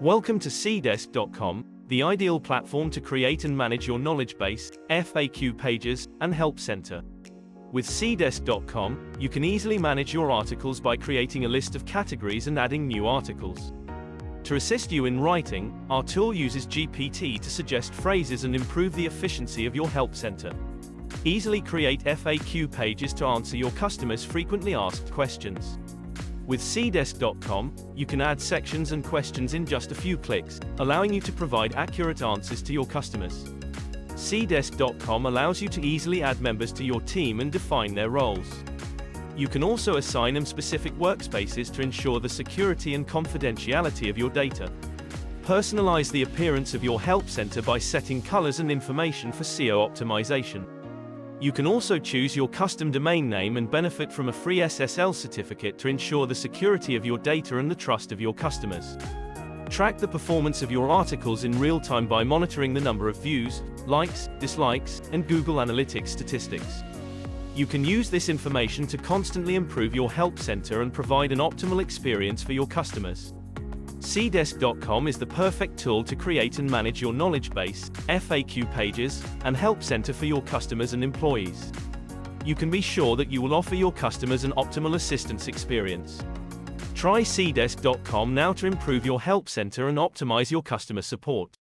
Welcome to Siedesk.com, the ideal platform to create and manage your knowledge base, FAQ pages, and help center. With Siedesk.com, you can easily manage your articles by creating a list of categories and adding new articles. To assist you in writing, our tool uses GPT to suggest phrases and improve the efficiency of your help center. Easily create FAQ pages to answer your customers' frequently asked questions. With Siedesk.com, you can add sections and questions in just a few clicks, allowing you to provide accurate answers to your customers. Siedesk.com allows you to easily add members to your team and define their roles. You can also assign them specific workspaces to ensure the security and confidentiality of your data. Personalize the appearance of your help center by setting colors and information for SEO optimization. You can also choose your custom domain name and benefit from a free SSL certificate to ensure the security of your data and the trust of your customers. Track the performance of your articles in real time by monitoring the number of views, likes, dislikes, and Google Analytics statistics. You can use this information to constantly improve your help center and provide an optimal experience for your customers. Siedesk.com is the perfect tool to create and manage your knowledge base, FAQ pages, and help center for your customers and employees. You can be sure that you will offer your customers an optimal assistance experience. Try Siedesk.com now to improve your help center and optimize your customer support.